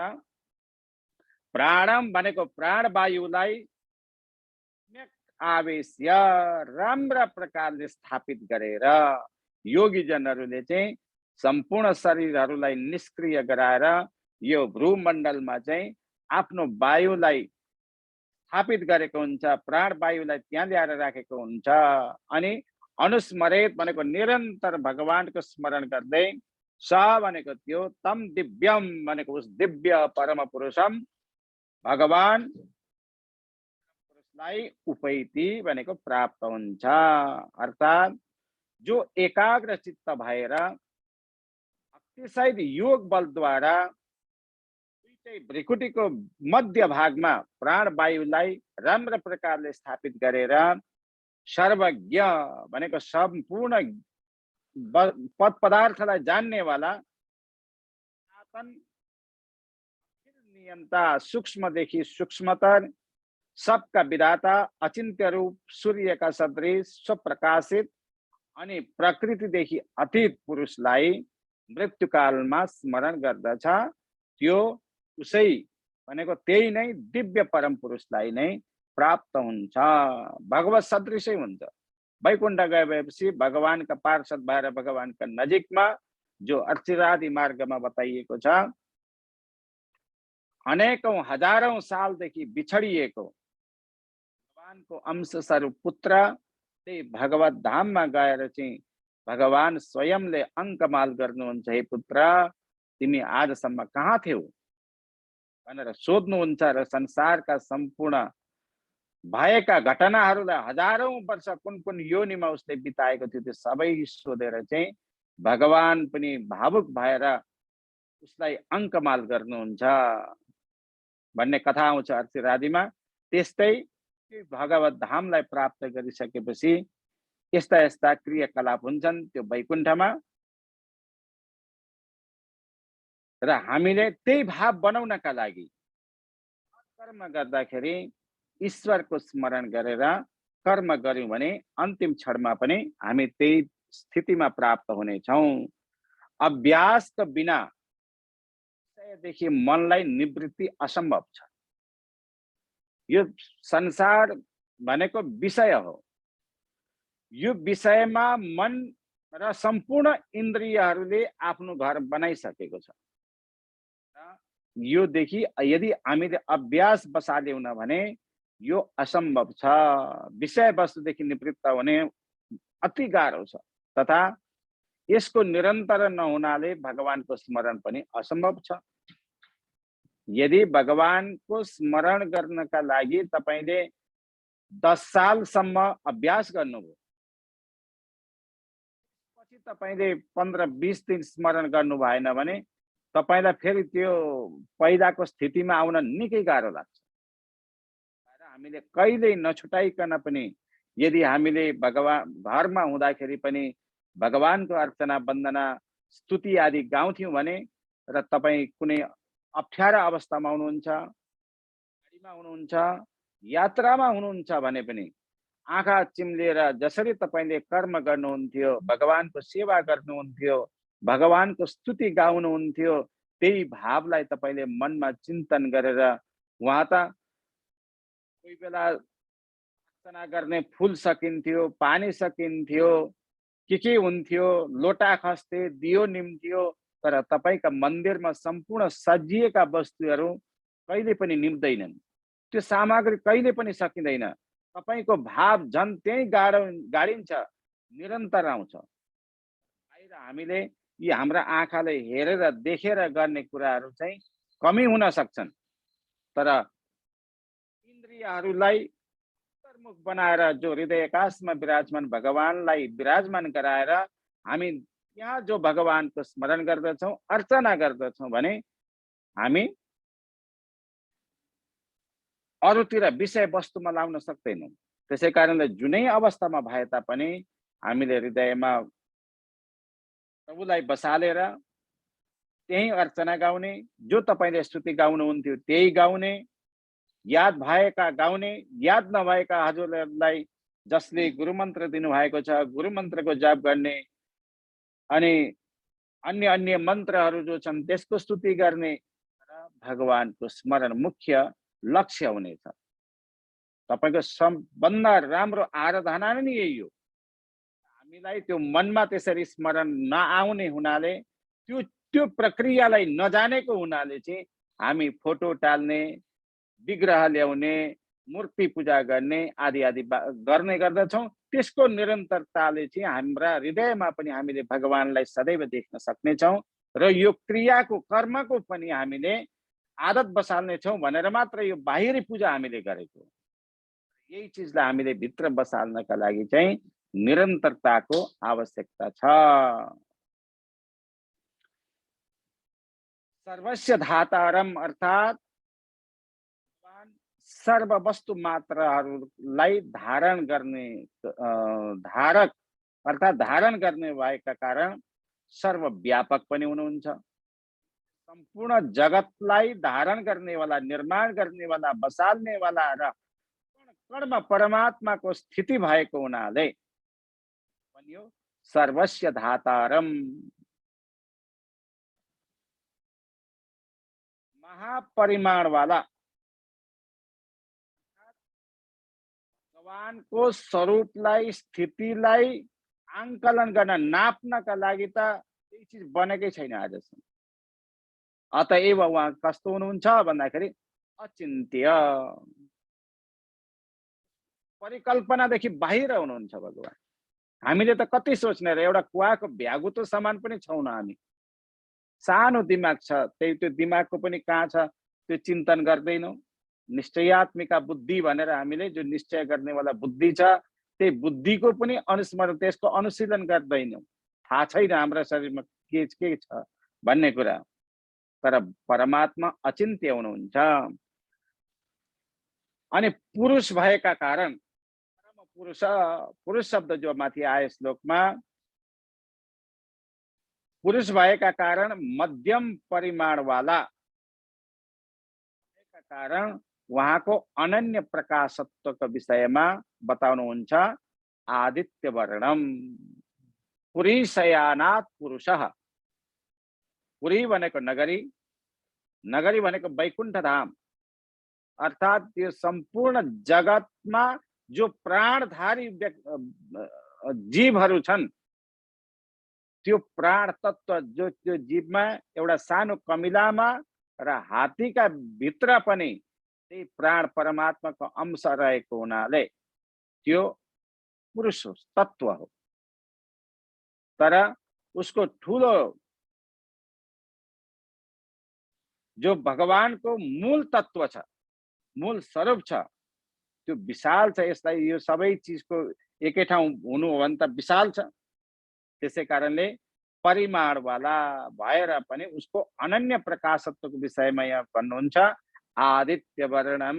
प्राणम भनेको प्राणवायुलाई सम्यक आवेश्य राम्रा प्रकारले स्थापित गरेर योगीजनहरूले चाहिँ सम्पूर्ण शरीरहरूलाई निष्क्रिय गराएर यो भ्रूमण्डलमा चाहिँ आफ्नो वायुलाई स्थापित गरेको हुन्छ, प्राणवायुलाई त्यहाँ ल्याएर राखेको हुन्छ। अनि अनुस्मरेत भनेको निरन्तर भगवानको स्मरण गर्दै, स भनेको त्यो, तम दिव्यम भनेको उस दिव्य परम पुरुषम भगवान पुरुषलाई उपैति भनेको प्राप्त हुन्छ। अर्थात् जो एकाग्र चित्त भएर अतिशय योग बलद्वारा भ्रिकुटीको मध्य भागमा प्राणवायुलाई राम्रो प्रकारले स्थापित गरेर सर्वज्ञ भनेको सम्पूर्ण पद पदार्थलाई जान्नेवाला, नियन्ता, सूक्ष्मदेखि सूक्ष्मतर, सबका विधाता, अचिन्त्य रूप सूर्यका सदृश स्वप्रकाशित अनि प्रकृतिदेखि अतीत पुरुषलाई मृत्युकालमा स्मरण गर्दछ। त्यो उसै भनेको त्यही नै दिव्य परम पुरुषलाई नै प्राप्त हुन्छ, भगवत सदृशै हुन्छ। वैकुण्ठ गएपछि भगवानका पार्षद भएर भगवानका नजिकमा जो अर्चिरादि मार्गमा बताइएको छ, अनेकौं हजारौं सालदेखि बिछडिएको भगवानको अंश स्वरूप पुत्र त्यही भगवत धाममा गएर चाहिँ भगवान स्वयंले अङ्कमाल गर्नुहुन्छ, हे पुत्र तिमी आजसम्म कहाँ थियौ भनेर सोध्नुहुन्छ र संसारका सम्पूर्ण भएका घटनाहरूलाई हजारौं वर्ष कुन कुन योनिमा उसले बिताएको थियो त्यो सबै सोधेर चाहिँ भगवान पनि भावुक भएर उसलाई अङ्कमाल गर्नुहुन्छ भन्ने कथा आउँछ अर्चिरादिमा। त्यस्तै भगवत धामलाई प्राप्त गरिसकेपछि यस्ता यस्ता क्रियाकलाप हुन्छन् त्यो वैकुण्ठमा, र हामीले त्यही भाव बनाउनका लागि कर्म गर्दाखेरि ईश्वरको स्मरण गरेर कर्म गर्यौं भने अन्तिम क्षणमा पनि हामी त्यही स्थितिमा प्राप्त हुनेछौं। अभ्यासको बिना विषयदेखि मनलाई निवृत्ति असम्भव छ। यो संसार भनेको विषय हो। यो विषयमा मन र सम्पूर्ण इन्द्रियहरूले आफ्नो घर बनाइसकेको छ। योदेखि यदि हामीले अभ्यास बसाल्यौँ भने यो असम्भव छ। विषय वस्तुदेखि निवृत्त हुने अति गाह्रो छ, तथा यसको निरन्तर नहुनाले भगवानको स्मरण पनि असम्भव छ। यदि भगवानको स्मरण गर्नका लागि तपाईले 10 सालसम्म अभ्यास गर्नुभयो, पछि तपाईले 15-20 दिन स्मरण गर्नु भएन भने तपाईलाई फेरि त्यो पहिलाको स्थितिमा आउन निकै गाह्रो लाग्छ। हामीले कहिल्यै नछुटाइकन पनि यदि हामीले भगवान घरमा हुँदाखेरि पनि भगवानको अर्चना वन्दना स्तुति आदि गाउँथ्यौं भने र तपाई कुनै अप्ठ्यारा अवस्थामा हुनुहुन्छ, गाडीमा हुनुहुन्छ, यात्रामा हुनुहुन्छ भने पनि आँखा चिम्लेर जसरी तपाईले कर्म गर्नुहुन्थ्यो, भगवानको सेवा गर्नुहुन्थ्यो, भगवानको स्तुति गाउनुहुन्थ्यो, त्यही भावलाई तपाईले मनमा चिन्तन गरेर उहाँ त कोही बेला अर्चना गर्ने फूल सकिन्थ्यो, पानी सकिन्थ्यो, के हुन्थ्यो, लोटा खस्थे, दियो निम्थ्यो, तर तपाईका मन्दिरमा सम्पूर्ण सजिएका वस्तुहरू कहिले पनि निम्दैनन्। त्यो सामग्री कहिले पनि सकिँदैन। तपाईको भाव झन् त्यही गाडिन्छ, निरन्तर आउँछ। बाहिर हामीले यी हाम्रा आँखाले हेरेर देखेर गर्ने कुराहरू चाहिँ कमी हुन सक्छन्, तर इन्द्रियहरूलाई मुख बनाएर जो हृदय आकाशमा विराजमान भगवानलाई विराजमान गराएर हामी यहाँ जो भगवानको स्मरण गर्दछौं, अर्चना गर्दछौं भने हामी अरूतिर विषय वस्तुमा लाउन सक्दैनौं। त्यसै कारणले जुनै अवस्थामा भए तापनि हामीले हृदयमा प्रभुलाई बसालेर त्यही अर्चना गाउने, जो तपाईले स्तुति गाउनुहुन्थ्यो त्यही गाउने, याद भएका गाउने, याद नभएका हजुरहरूलाई जसले गुरुमन्त्र दिनुभएको छ गुरुमन्त्रको जाप गर्ने, अनि अन्य अन्य मन्त्रहरू जो छन् त्यसको स्तुति गर्ने र भगवानको स्मरण मुख्य लक्ष्य हुनेछ। तपाईको सबभन्दा राम्रो आराधना नै यही हो। हामीलाई त्यो मनमा त्यसरी स्मरण नआउने हुनाले, त्यो प्रक्रियालाई नजानेको हुनाले चाहिँ हामी फोटो टाल्ने, विग्रह ल्याउने, मूर्ति पूजा गर्ने आदि आदि गर्ने गर्दछौँ। त्यसको निरन्तरताले चाहिँ हाम्रा हृदयमा पनि हामीले भगवानलाई सदैव देख्न सक्नेछौँ र यो क्रियाको कर्मको पनि हामीले आदत बसाल्नेछौँ भनेर मात्र यो बाहिरी पूजा हामीले गरेको। यही चिजलाई हामीले भित्र बसाल्नका लागि चाहिँ निरन्तरताको आवश्यकता छ। सर्वस्य धातारम अर्थात् सर्व वस्तु मात्रहरूलाई धारण गर्ने धारक अर्थात् धारण गर्ने भएका कारण सर्वव्यापक पनि हुनुहुन्छ। सम्पूर्ण जगतलाई धारण गर्नेवाला, निर्माण गर्नेवाला, बसाल्नेवाला र कणमा परमात्माको स्थिति भएको हुनाले भनियो सर्वस्य धातारम, महापरिमाणवाला, भगवानको स्वरूपलाई, स्थितिलाई आंकलन गर्न नाप्नका लागि त त्यही चिज बनेकै छैन आजसम्म। अतएव उहाँ कस्तो हुनुहुन्छ भन्दाखेरि अचिन्त्य, परिकल्पनादेखि बाहिर हुनुहुन्छ भगवान। हामीले त कति सोच्ने र एउटा कुवाको भ्यागुतो समान पनि छौँ न हामी। सानो दिमाग छ, त्यो दिमागको पनि कहाँ छ त्यो चिन्तन गर्दैनौँ। निश्चयात्मिका बुद्धि भनेर हामीले जो निश्चय गर्नेवाला बुद्धि छ त्यही बुद्धिको पनि अनुस्मरण, त्यसको अनुशीलन गर्दैनौँ। थाहा छैन हाम्रो शरीरमा के छ भन्ने कुरा। तर परमात्मा अचिन्त्य हुनुहुन्छ। अनि पुरुष भएका कारण, परम पुरुष, पुरुष शब्द जो माथि आए श्लोकमा, पुरुष भएका कारण मध्यम परिमाणवाला भएका कारण उहाँको अनन्य प्रकाशत्वको विषयमा बताउनुहुन्छ। आदित्य वर्णम पुरी शयानात् पुरुषः, पुरी भनेको नगरी, नगरी भनेको वैकुण्ठ धाम, अर्थात् यो सम्पूर्ण जगतमा जो प्राणधारी जीवहरू छन् त्यो प्राण तत्व जो त्यो जीवमा एउटा सानो कमिलामा र हात्तीका भित्र पनि त्यही प्राण परमात्माको अंश रहेको हुनाले त्यो पुरुष तत्व हो। तर उसको ठुलो जो भगवानको मूल तत्व छ, मूल स्वरूप छ, त्यो विशाल छ। यसलाई यो सबै चिजको एकै ठाउँ हुनु हो भने त विशाल छ। त्यसै कारणले परिमाणवाला भएर पनि उसको अनन्य प्रकाशत्वको विषयमा यहाँ भन्नुहुन्छ। आदित्य वर्णम,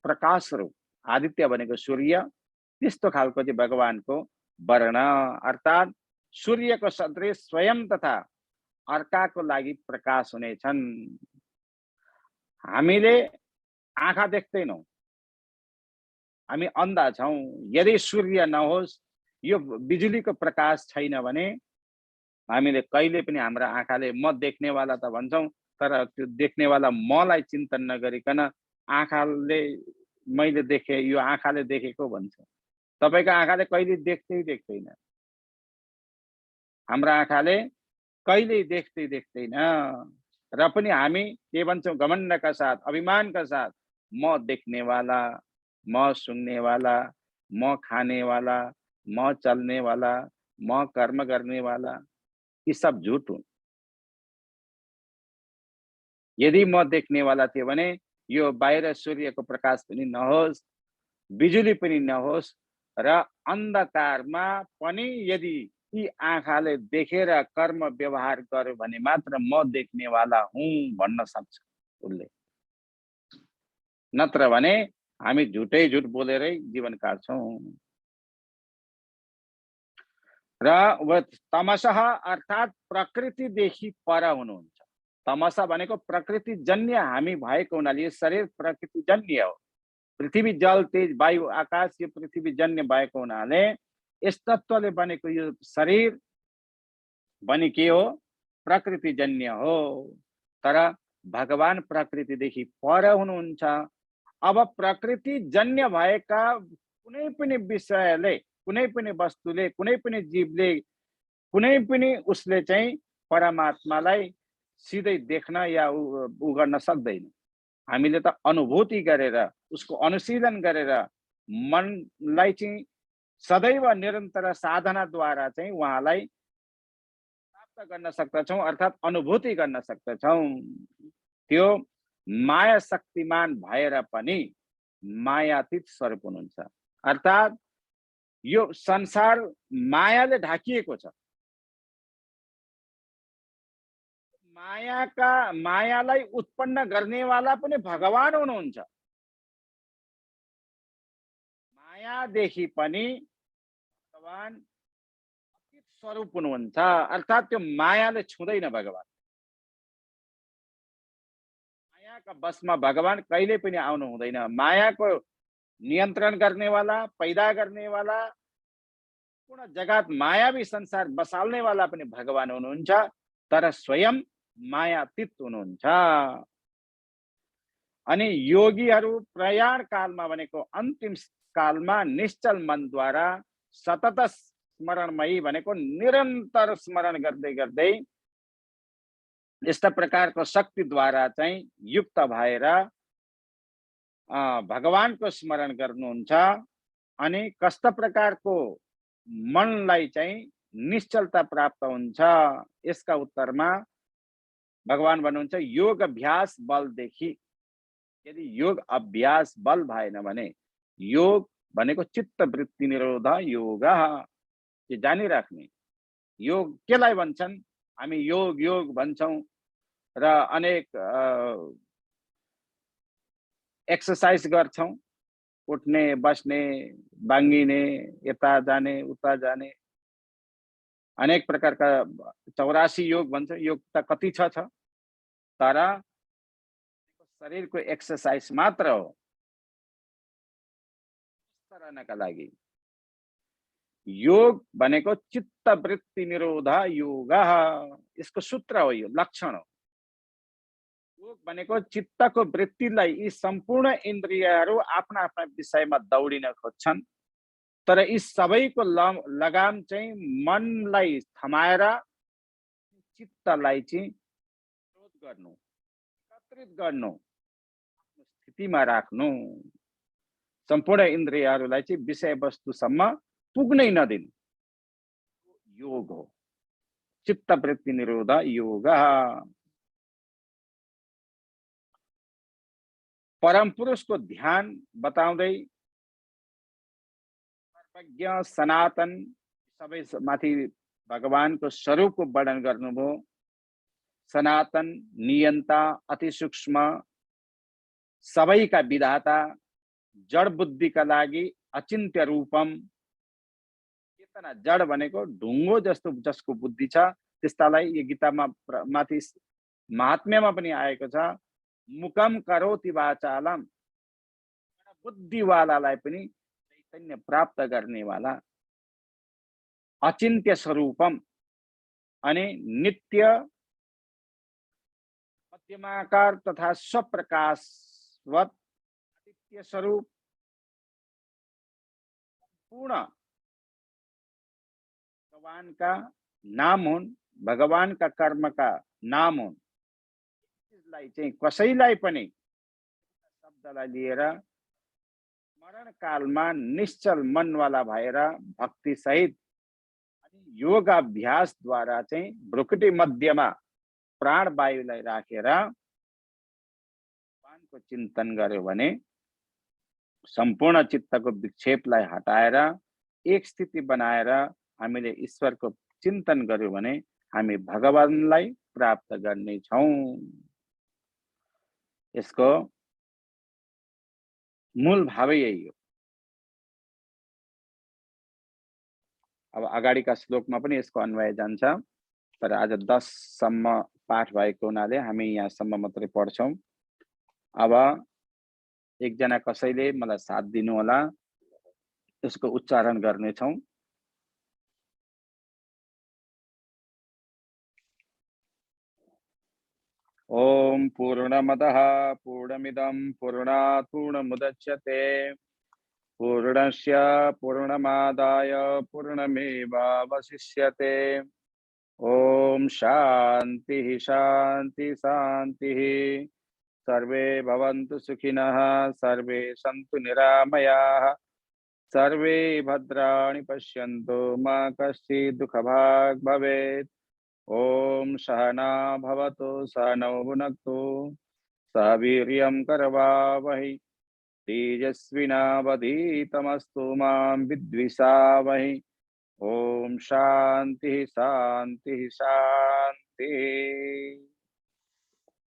प्रकाश रूप। आदित्य भनेको सूर्य, त्यस्तो खालको चाहिँ भगवानको वर्ण, अर्थात् सूर्यको सदृश स्वयं तथा अर्काको लागि प्रकाश हुनेछन्। हामीले आँखा देख्दैनौँ, हामी अन्धा छौँ। यदि सूर्य नहोस्, यो बिजुलीको प्रकाश छैन भने हामीले कहिले पनि हाम्रा आँखाले म देख्नेवाला त भन्छौँ, तर त्यो देख्नेवाला मलाई चिन्तन नगरिकन आँखाले मैले देखेँ, यो आँखाले देखेको भन्छ। तपाईँको आँखाले कहिले देख्दैन, हाम्रो आँखाले कहिले देख्दैन। र पनि हामी के भन्छौँ घमण्डका साथ, अभिमानका साथ, म देख्नेवाला, म सुन्नेवाला, म खानेवाला, म चल्नेवाला, म कर्म गर्नेवाला, यी सब झूठ हुन्। यदि म देख्नेवाला थियो भने यो बाहिर सूर्यको प्रकाश पनि नहोस्, बिजुली पनि नहोस् र अन्धकारमा पनि यदि यी आँखाले देखेर कर्म व्यवहार गर्यो भने मात्र म देख्नेवाला हुँ भन्न सक्छ उसले। नत्र भने हामी झुटै झुट बोलेरै जीवन काट्छौं। र तमसः अर्थात प्रकृतिदेखि पर हुनुहुन्छ। तमसा भनेको प्रकृतिजन्य हामी भएको हुनाले यो शरीर प्रकृतिजन्य हो। पृथ्वी जल तेज वायु आकाश यो पृथ्वीजन्य भएको हुनाले यस तत्त्वले बनेको यो शरीर बने के हो? प्रकृतिजन्य हो। तर भगवान प्रकृतिदेखि पर हुनुहुन्छ। अब प्रकृतिजन्य भएका कुनै पनि विषयले, कुनै पनि वस्तुले, कुनै पनि जीवले, कुनै पनि उसले चाहिँ परमात्मालाई सिधै देख्न या उ गर्न सक्दैन। हामीले त अनुभूति गरेर, उसको अनुशीलन गरेर मनलाई चाहिँ सदैव निरन्तर साधनाद्वारा चाहिँ उहाँलाई प्राप्त गर्न सक्दछौँ, अर्थात् अनुभूति गर्न सक्दछौँ। त्यो माया शक्तिमान भएर पनि मायातीत स्वरूप हुनुहुन्छ। अर्थात् यो संसार मायाले ढाकिएको छ। मायालाई उत्पन्न गर्नेवाला पनि भगवान हुनुहुन्छ। मायादेखि पनि भगवान अतीत स्वरूप हुनुहुन्छ। अर्थात् त्यो मायाले छुँदैन भगवान। मायाका बसमा भगवान कहिले पनि आउनु हुँदैन। मायाको नियन्त्रण गर्नेवाला, पैदा गर्नेवाला, पूर्ण जगत मायावी संसार बसाल्नेवाला पनि भगवान हुनुहुन्छ। तर स्वयं मायातीत हुनुहुन्छ। अनि योगीहरू प्रयाण कालमा भनेको अन्तिम कालमा निश्चल मनद्वारा सतत स्मरणमयी भनेको निरन्तर स्मरण गर्दै गर्दै यस्ता प्रकारको शक्तिद्वारा चाहिँ युक्त भएर भगवानको स्मरण गर्नुहुन्छ। अनि कस्ता प्रकारको मनलाई चाहिँ निश्चलता प्राप्त हुन्छ? यसका उत्तरमा भगवान भन्नुहुन्छ योग अभ्यास बलदेखि। यदि योग अभ्यास बल भएन भने योग भनेको चित्त वृत्ति निरोध योग यो जानिराख्ने। योग केलाई भन्छन्? हामी योग योग भन्छौं र अनेक एक्सरसाइज गर्छौं, उठ्ने बस्ने बाङ्गिने यता जाने उता जाने अनेक प्रकारका 84 योग भन्छ। योग त कति छ तर शरीरको एक्सरसाइज मात्र हो। रहनका लागि योग भनेको चित्त वृत्ति निरोध योग, यसको सूत्र हो, यो लक्षण हो। योग भनेको चित्तको वृत्तिलाई, यी सम्पूर्ण इन्द्रियहरू आफ्ना आफ्ना विषयमा दौडिन खोज्छन्, तर यी सबैको लगाम चाहिँ मनलाई थमाएर चित्तलाई चाहिँ निरोध गर्नु, एकत्रित गर्नु, स्थितिमा राख्नु, सम्पूर्ण इन्द्रियहरूलाई चाहिँ विषयवस्तुसम्म पुग्नै नदिनु योग हो। चित्त वृत्ति निरोध योग। परम पुरुषको ध्यान बताउँदै सर्वज्ञ सनातन सबै माथि भगवानको स्वरूपको वर्णन गर्नुभयो। सनातन, नियन्ता, अति सूक्ष्म, सबैका विधाता, जड बुद्धिका लागि अचिन्त्य रूपम। चेतना जड भनेको ढुङ्गो जस्तो जसको बुद्धि छ त्यस्तालाई यो गीतामा माथि महात्म्यमा पनि आएको छ। मुकम करोति वाचालम, बुद्धिवालालाई पनि चैतन्य प्राप्त गर्नेवाला। अचिन्त्य स्वरूपम अनि नित्य मध्यमाकार तथा स्वप्रकाशवत आदित्य स्वरूप, पूर्ण भगवान का नाम हुन्, भगवान का कर्म का नाम हुन्। यसलाई चाहिँ कसैलाई पनि शब्दलाई लिएर स्मरण कालमा निश्चल मनवाला भएर भक्ति सहित अनि योग अभ्यासद्वारा चाहिँ भ्रुकुटी मध्यमा प्राण वायुलाई राखेर भगवानको चिन्तन गर्यो भने सम्पूर्ण चित्तको विक्षेपलाई हटाएर एक स्थिति बनाएर हामीले ईश्वरको चिन्तन गर्यो भने हामी भगवानलाई प्राप्त गर्नेछौँ। यसको मूल भावै यही हो। अब अगाडिका श्लोकमा पनि यसको अन्वय जान्छ, तर आज 10 सम्म पाठ भएको हुनाले हामी यहाँसम्म मात्रै पढ्छौँ। अब एकजना कसैले मलाई साथ दिनुहोला, यसको उच्चारण गर्नेछौँ। ओम पूर्णमदः पूर्णमिदं पूर्णात् पूर्णमुदच्यते पूर्णस्य पूर्णमादाय पूर्णमेवावशिष्यते। ओम शांति शांति शांति। सर्वे भवन्तु सुखिनः, सर्वे सन्तु निरामयाः, सर्वे भद्राणि पश्यन्तु मा कश्चित् दुःखभाग् भवेत्। ओम सहना भवतु सहनौ भुनक्तु सह वीर्यं करवावहै तेजस्विनावधीतमस्तु मा विद्विषावहै। ओम शांति शांति शांति।